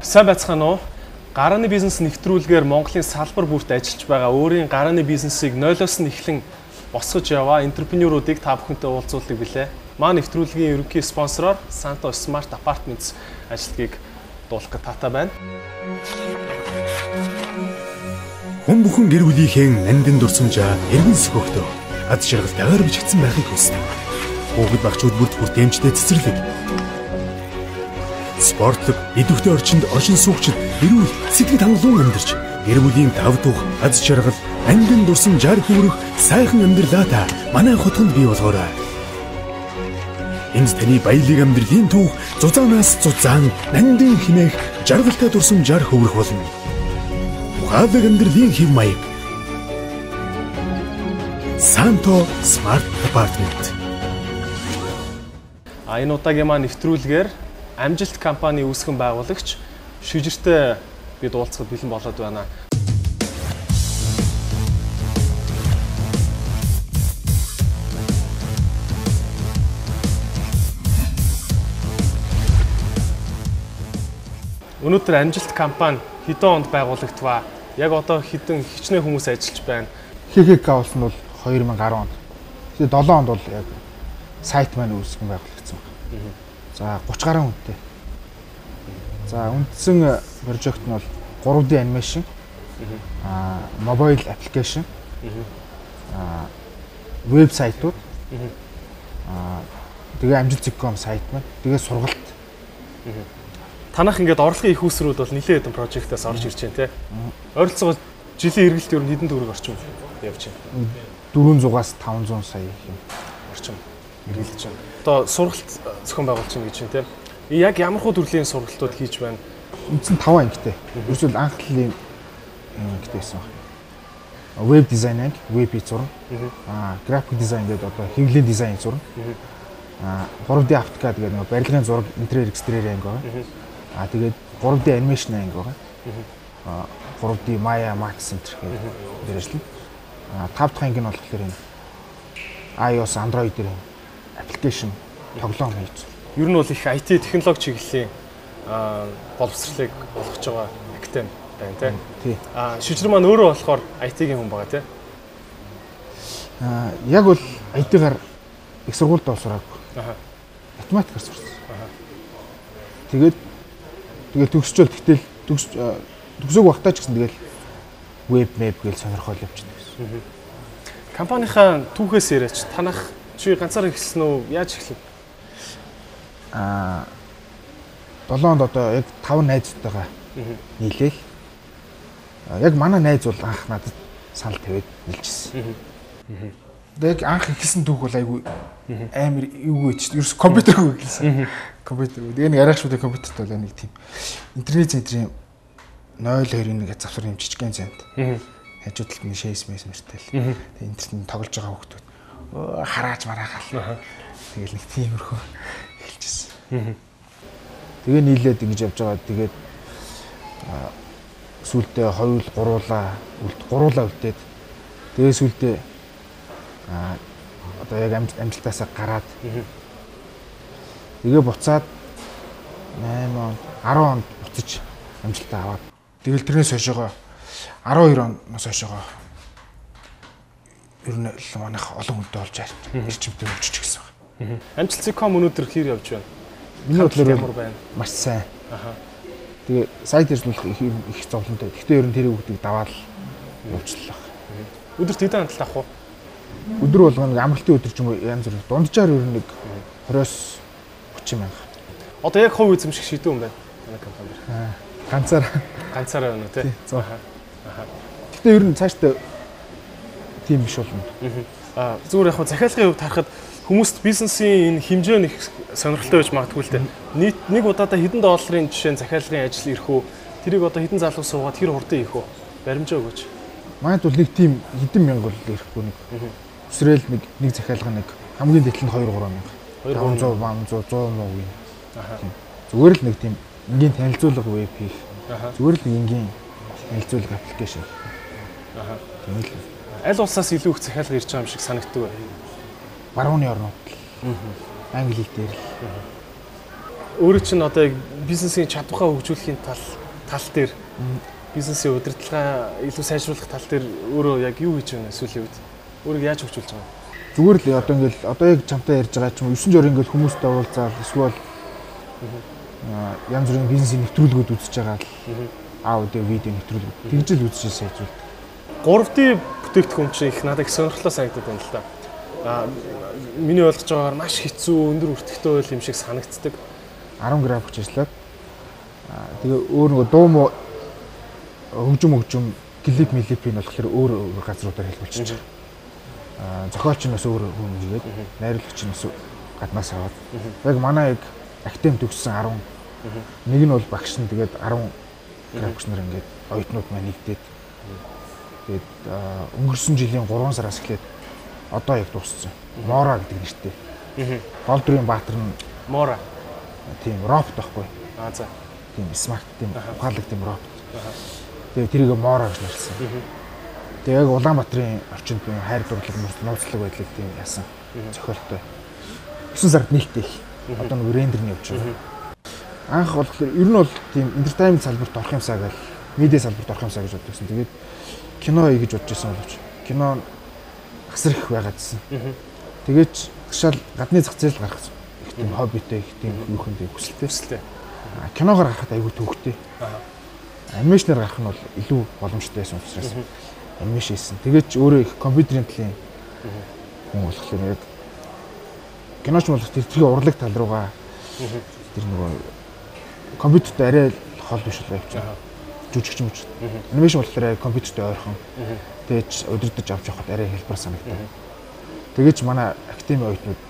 Сайн байцгаана уу? Гарааны бизнес нэвтрүүлгээр Монголын салбар бүрт ажиллаж байгаа өөрийн гарааны бизнесийг нойлоос нь эхлэн босгож яваа энтерпренеуруудыг та бүхэнтэй уулзуулдаг билээ. Маа нэвтрүүлгийн ерөнхий спонсороор Santo Smart Apartments ажилтгийг дуулах татаа байна. Хүн бүхэн гэр бүлийнхээ нандин дурсамжаа эргэн сөхөхдөө ад шаргалт агаар бичигдсэн байхыг хүсдэг. Хүүхэд багчууд бүрт хүртээмжтэй цэцэрлэг. Спортлог, идэвхтэй орчинд оршин суугчид эрүүл сэтгэл хангалуун амьдарч гэр бүлийн тав тух аз жаргал нандин дурсамжаар хүрэх сайхан амьдралаа та манай хотгонд бий болгоорой. Энд таны баялаг амьдралын түүх зузаанаас зузаан нандин хэмээх жаргалтай дурсамжаар хөврөх болно. Ухаалаг амьдралын хэв маяг. Santo Smart Apartment. Энэ удаагийн маань нэвтрүүлгээр амжилт компани үүсгэн байгуулагч шижиртэй бид уулзахад бэлэн болоод байна. Өнөөдөр амжилт компани хэдэн онд байгуулагдваа? Яг одоо хэдэн хичнээн хүмүүс ажиллаж байна? ХХК болсон бол 2010 онд. Тэгээд 7 онд бол яг сайт маань үүсгэн байгуулагдсан байна. За 30 гаруй хүнтэй. За үндсэн прожект нь бол 3D анимашн, мобайл аппликейшн, вебсайтууд, тэгээ амжилт.com сайт маань, тэгээ сургалт. Танах ингээд орлогын их үүсрүүд бол нэлээд хэдэн прожектаас орж ирж байна те. Ойролцоогоо жилийн эргэлт ер нь хэдэн төгрөг орчим явж байна? 400-аас 500 сая юм орчим эргэлж байна. Одоо сургалт зохион байгуулж байна гэж байна те. Яг ямар хөө төрлийн сургалтууд хийж байна? Үндсэн 5 ангитай. Ерөөсөө анхлын ангитай байсан байна. Веб дизайн анги, веб зураг, график дизайн гэдэг одоо хэвлэлийн дизайн зураг. 3D AutoCAD гэдэг нэг барилгын зураг, интерьер экстерьер анги байна. Тэгээд 3D анимашн анги байна. 3D Maya Max Center гэдэг ажиллана. 5 дахь анги нь болохоор энэ iOS, Android дээр аппликейшн тоглоом хийж. Ер нь бол их IT технологи чиглэлийн боловсролыг олгож байгаа актем байна тий. Шижир маань өөрөө болохоор IT-ийн хүн байгаа тий. Яг бол IT-гаар их сургуульд сураагүй. Математикаар сурсан. Тэгээд төгсчөөл тэгтэл төгсөөг багтаач гэсэн тэгэл веб гэж сонирхол явчихсан байсан. Компанийнхаа түүхээс яриач танах чи ганцаар эхэлсэн үү? Яаж эхлэв? 7 онд одоо яг 5 найзтайгаа нийлээл. Яг манай найз бол анх надад санал тавиад нийлжсэн. Яг анх эхэлсэн түүх бол айгүй амар эвгүй ч ерөөс компьютергүй эхэлсэн. Компьютер. Тэгээ нэг арайшгүй компьютерт бол нэг тийм интернет центрийн 021 завсар юм жижигхэн цент. Хажуудалд нэг шээс мэс мэртэл. Тэгээ интернет тоглож байгаа хүмүүс харааж мараахал. Тэгэл нэг тиймэрхүү эхэлжсэн. Тэгээ нийлээд ингэж явж байгаа. Тэгээд сүүлдээ хоёул гуруулаа үлдээд тэгээ сүүлдээ одоо яг амжилтаасаа гараад тэгээ буцаад 8 он 10 онд буцаж амжилтаа аваад тэгэл тэрнээс хойшоо 12 оноос хойшоо ер нь л манайх олон хүнтэй болж ирчимтэй хөгжиж гисэн байна. Амжилт.com өнөөдөр хэр явж байна? Миний бодлоор ямар байна? Маш сайн. Тэгээ сайт ажиллах их зовлонтой. Гэхдээ ер нь тэр хүүхдийг даваад явуулчихлаа. Өдөрт хэдэн хандлт авах вэ? Өдөр болгоно амралтын өдөр ч юм уу янз бүр. Дунджаар ер нь нэг 20-с 30 мянга. Одоо яг хувь эзэмших шийдвэр юм байна. Манай компанид. Ганцаараа байна уу тий? Гэхдээ ер нь цаашдаа тийм биш болно. Зүгээр яг захиалгын хувьд харахад хүмүүст бизнесийн энэ хэмжээ нь их сонирхолтой байж магадгүй л дээ. Нэг удаадаа хэдэн долларын жишээ захиалгын ажил ирэх үү? Тэрийг одоо хэдэн залуу суугаад хэр хурдан ийх үү? Баримжаа өгөөч. Манайд бол нэг тийм хэдэн мянга бол ирэхгүй нэг. Өсрөөл нэг захиалга нэг хамгийн дэтлэнд 2-3 мянга. 500, 100 муу юм. Зүгээр л нэг тийм энгийн танилцуулга веб хийх. Зүгээр л нэг энгийн танилцуулга аппликейшн. Тийм л. Аль улсаас илүү их захиалга ирж байгаа юм шиг санагддаг байна. Барууны орнууд. Англи хэл дээр л. өөрөө чинь одоо яг бизнесийн чадвараа хөгжүүлэхийн тал дээр бизнесийн удирдлагаа илүү сайжруулах тал дээр өөрөө яг юу хийж байна сүүлийн үед? Өөрийг яаж хөгжүүлж байгаа вэ? Зүгээр л одоо ингээл одоо яг чамтай ярьж байгаа ч юм 9 жор ингээл хүмүүстэй уулзаад эсвэл янз бүрийн бизнесийн нэвтрүүлгүүд үзэж байгаа л аудио видео нэвтрүүлгүүд тэгжэл үзэж сайжруулдаг. 3D бүтээгдэхүүн чинь их надад их сонирхолтой санагдаад байна л да. Миний ойлгож байгаагаар маш хэцүү өндөр өртөгтэй байл юм шиг санагддаг. 10 график ажиллаад тэгээ өөр нэг дуу муу хөгжим клип мэлипийн болохоор өөр газруудаар хэлбэлчихэж байгаа. Зохиолч нь бас өөр хүн хийгээд найруулагч нь бас гаднаас аваад яг манай яг актем төгссөн 10 нэг нь бол багш нь тэгээд 10 графикч нар ингээд оюутнууд маань нэгдээд тэгээд өнгөрсөн жилийн 3 сараас эхлээд одоо яг дууссан. Мора гэдэг нэртэй. Гол дүрийн баатар нь Мора. Тийм робот байхгүй. За. Тийм смарт тийм ухаалаг тийм робот. Тэгээд тэрийг Мора гэж нэрлсэн. Тэгээд яг Улаанбаатарын орчинд хайр дурлал нууцлаг байдлыг тийм яасан зохиолтой. 9 сард нийлтэй их. Одоо нэг рендерний явж байгаа. Анх болохоор ер нь бол тийм entertainment салбарт орох юмсаа гэл медиа салбарт орох юмсаа гэж боддогсон. Тэгээд кино хийж бодож байсан боловч кино асар их байгаадсэн. Тэгээд ташаал гадны зах зээл гаргах их тийм хоббитэй их тийм юухэндээ хүсэлтэй. Киногоор гарахад айгүй төвхтэй. Анимашнаар гарах нь бол илүү боломжтой байсан учраас анимашн хийсэн. Тэгээд ч өөрөө их компьютерийн талын хүн болохоор яг киноч болох тэрний урлаг тал руугаа тэр нөгөө компьютертэй арай хол биш л явж байгаа. Жүжигч юм ч. Анимашн болохоор компьютертэй ойрхон. Тэгээд удирдах авч явахад арай хэлбэр санагдав. Тэгээд ч манай академи оюутнууд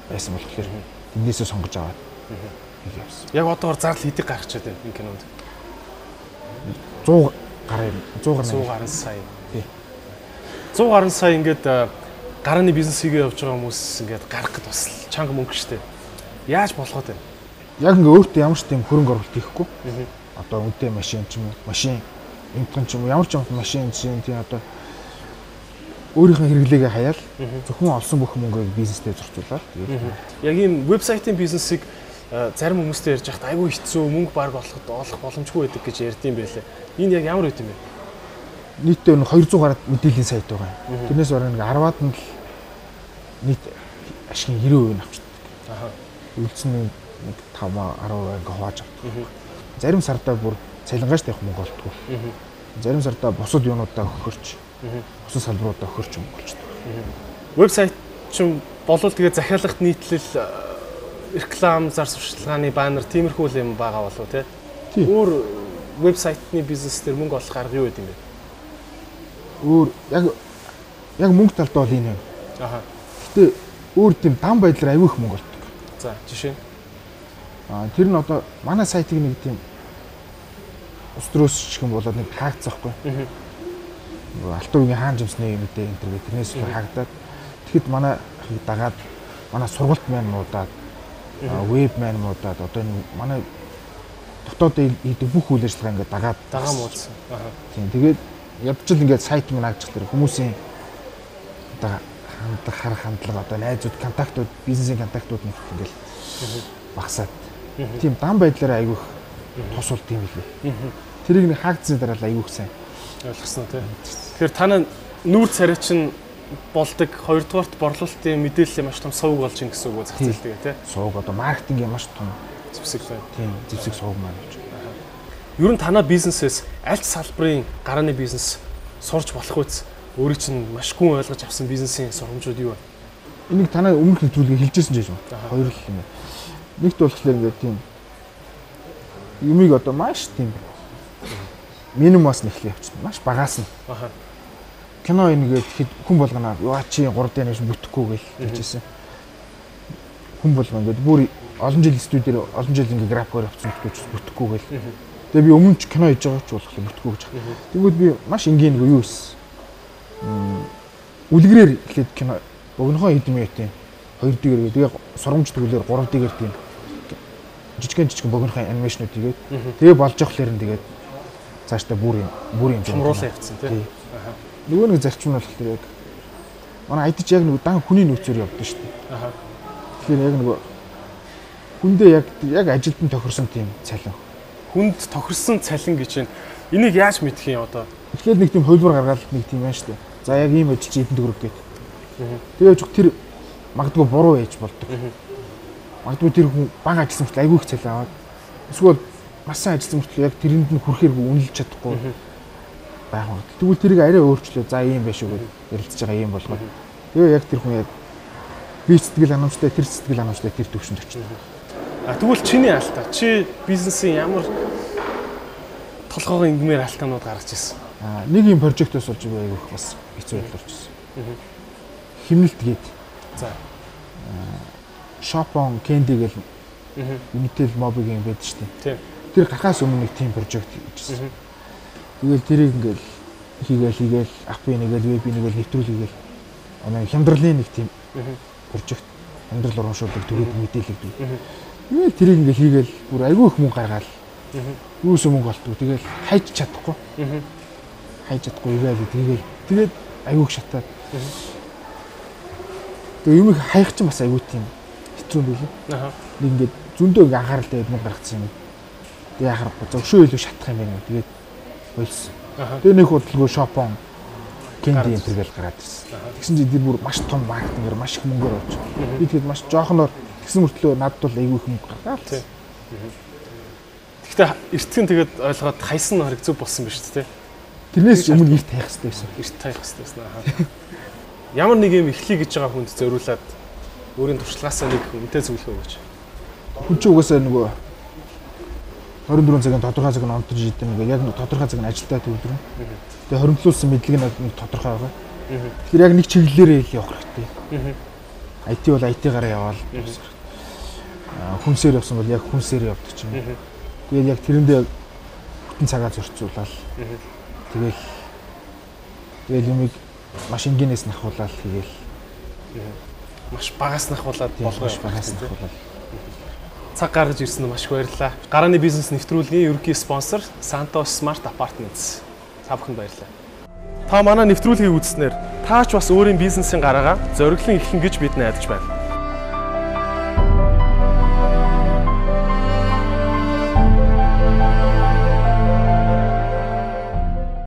байсан болохоор тэндээсээ сонгож аваад явсан. Яг одоогор зардал хэдийг гаргачаад байна энэ кинонд? 100 гаруй сая. 100 гаруй сая ингээд гарааны бизнес хийгээ явж байгаа хүмүүс ингээд гарах гэд бас чанга мөнгө штэ. Яаж болгоод байна? Яг ингээ өөртөө ямар ч тийм хөрөнгө оруулалт хийхгүй. Одоо үнэтэй машин ч юм уу, машин имтгэн ч юм уу, ямар ч юм машин чинь тийм одоо өөрийнхөө хэрэглээгээ хаяал зөвхөн олсон бүх мөнгөийг бизнестэй зарцуулаад яг ийм вебсайтын бизнесийг зарим хүмүүстэй ярьж байхад айгүй хэцүү мөнгө баг олох боломжгүй байдаг гэж ярьдсан байлээ. Энэ яг ямар үт юм бэ? Нийтдээ 200 гаруй мэдээллийн сайт байгаа юм. Тэрнээс бараг нэг 10-аад нь л нийт ашигын 90% нь авчдаг. Үлдсэн нэг 5-10% ингээ хувааж авдаг. Зарим сардаа бүр цалингааш тавих мөнгө олдгоо. Зарим сардаа бусад юунуудаа хөрч, бусад салбаруудаа хөрч мөнгө олчдаг. Вебсайт чинь болов тэгээ захиалагт нийтлэл реклам, зар сурталчилгааны баннер тиймэрхүү юм байгаа болов тий. Өөр вебсайтны бизнес дээр мөнгө олох арга юу гэдэг юм бэ? Өөр яг мөнгө талд бол энэ. Гэтэ өөр тийм дан байдлаар аюу их мөнгө олдог. За жишээ нь тэр нь одоо манай сайтыг нэг тийм ус төрөөсч юм болоод нэг хаагдсаахгүй. Алтуугийн хаан жимсний мэдээ энэ төр тэрнээс хаагдаад тэгэхэд манай дагаад манай сургалт мянуудаад веб мянуудаад одоо энэ манай дотоодын хийдэг бүх үйл ажиллагаа ингээд дагаа муудсан. Тийм тэгээд ядчил ингээд сайт мань агч тэр хүмүүсийн одоо хандах харах хандлага одоо найзууд контактууд бизнесийн контактууд нэг ингээд багасаад тийм дан байдлаараа айгүйх тусвал тийм билээ. Тэрийг нэг хаагдсны дараа л айгүйх сайн ойлгосноо тий. Тэгэхээр танаа нүүр царай чинь болдог хоёрдугаарт борлуулалтын мэдээллийн маш том сувг болж ин гэсэн үг зах зээлдэг тий. Сувг одоо маркетингийн маш том зэвсэг байна. Тийм зэвсэг сувг маань гэж. Ер нь танаа бизнесээс аль салбарын гарааны бизнес сурч болох үз өөрийг чинь маш гүн ойлгож авсан бизнесийн сургамжууд юу вэ? Энийг танаа өмнөх нэвтрүүлгийг хэлжсэн ч юм. Хоёр л юм. Нэгт болохоор ингээд тийм юмыг одоо маш тийм минимумаас нэхлээ явчихна. Маш багаас нь. Кино энэгээд хэд хүн болгоно яа чи 3D нэг бүтэхгүй гэл хэлжсэн. Хүн болгоно ингээд бүр олон жил студиэр олон жил ингээд графикоор авсан бүтэхгүй гэл. Тэгээ би өмнө ч кино хийж байгаа ч болох бүтэхгүй гэж. Тэгвэл би маш энгийн нэг юу хийсэн. Үлгэрээр эхлээд кино богинохоо хэдэн минутын 2D-гээр тэгээ сургамж төгөлөөр 3D-гээр тийм жижигхэн богинохоо анимашнууд хийгээд тэгээ болж явахлаар нь тэгээд цаашдаа бүр юм чамруулаа явцсан тий. Нөгөө нэг зарчим нь болохоор яг манай айдч яг нэг дан хүний нөөцөөр явдаг шүү дээ. Тэгэхээр яг нөгөө Хүндээ яг ажилд нь тохирсон тийм цалин. Хүнд тохирсон цалин гэж байна. Энийг яаж мэдэх юм одоо? Тэгэхээр нэг тийм хувилбар гаргаад нэг тийм байна шүү дээ. За яг ийм ажил чи эдэн төгрөг гэдэг. Тэгээд тэр магадгүй буруу ээж болдог. Магадгүй тэр хүн бага ажилласан хүртэл айгүй их цалин аваад эсвэл маш сайн ажилласан хүртэл яг тэрэнд нь хүрэхэргүй үнэлж чадахгүй байх юм. Тэгвэл тэрийг арай өөрчлөө. За ийм байх шүү гэж ярилцж байгаа юм болгоод. Тэгээ яг тэр хүн яг би сэтгэл ханамжтай тэр сэтгэл ханамжтай тэр төвшөнд очив. Тэгвэл чиний алдаа. Чи бизнесийн ямар толгойн ингмээр алтаанууд гаргаж ирсэн? Нэг юм прожектоос болж би айгүй их бас хэцүү байдал орж ирсэн. Химнэлт гээд. За. Shopon Candy гэл Unitel Mobi-гийн байдаг шүү дээ. Тийм. Тэр гарахаас өмнө нэг team project хийжсэн. Тэгэл тэрийг ингээл хийгээл апп-ийг нэгэл веб-ийг нэгэл нэвтрүүлгээл оноо хямдралын нэг team project амьдрал урамшуулдаг төрөд мэдээлэл. Тэгэл тэрийг ингээл хийгээл бүр айгүй их мөнгө гаргаад юусэн мөнгө болтгоо. Тэгэл хайж чадахгүй. Хайж чадахгүй игээл тэгээд айгүй их шатаад. Тэгээ юм их хаях чинь бас айгүй тийм хэцүү юм билээ. Нэг ингээд зөндөө ингээ анхаарал тавиад мөнгө гаргацсан юм. Тэгээ яхахгүй зөвшөө илүү шатах юм байна. Тэгээд болсон. Тэгээ нэг хөдөлгөөн Shopon Candy энтергээл гараад ирсэн. Тэгсэн чинь бүр маш том маркетингээр маш их мөнгөөр олж. Би тэгээд маш жоохноор тэгсэн мөртлөө надад бол айгүй их мөнгө гаргаад. Гэхдээ эртхэн тэгээд ойлгоод хайсан хориг зүг болсон биз дээ. Тэрнээс өмнө эрт таях хэрэгтэй байсан. Эрт таях хэрэгтэй байсан. Ямар нэг юм эхлэе гэж байгаа хүнд зориулаад өөрийн туршлагаасаа нэг үнэтэй зөвлөгөө өгөөч. Хүн чинь угаасаа нөгөө 24 цагийн тодорхой цаг нь онтож идэв нэг яг тодорхой цаг нь ажилдаа төвлөрөн. Тэгээ хоримтлуулсан мэдлэг нь нэг тодорхой байгаа. Тэгэхээр яг нэг чиглэлээрээ л явах хэрэгтэй. IT бол IT-гаараа яваал. Хүнсээр явсан бол яг хүнсээр явдаг чинь. Тэгээд яг тэрэндээ бүтэн цагаа зарцуулаад тэгэл юмыг маш энгийнээс нахуулаад хийгээл маш багаас нахуулаад болгоо багаас нахуулаад цаг гаргаж ирсэн нь маш их баярлалаа. Гарааны бизнес нэвтрүүлгийн ерөнхий спонсор Santos Smart Apartments. Та бүхэнд баярлалаа. Та манай нэвтрүүлгийг үзснээр таач бас өөрийн бизнесийн гараагаа зориглон эхлэн гэж бид найдаж байна.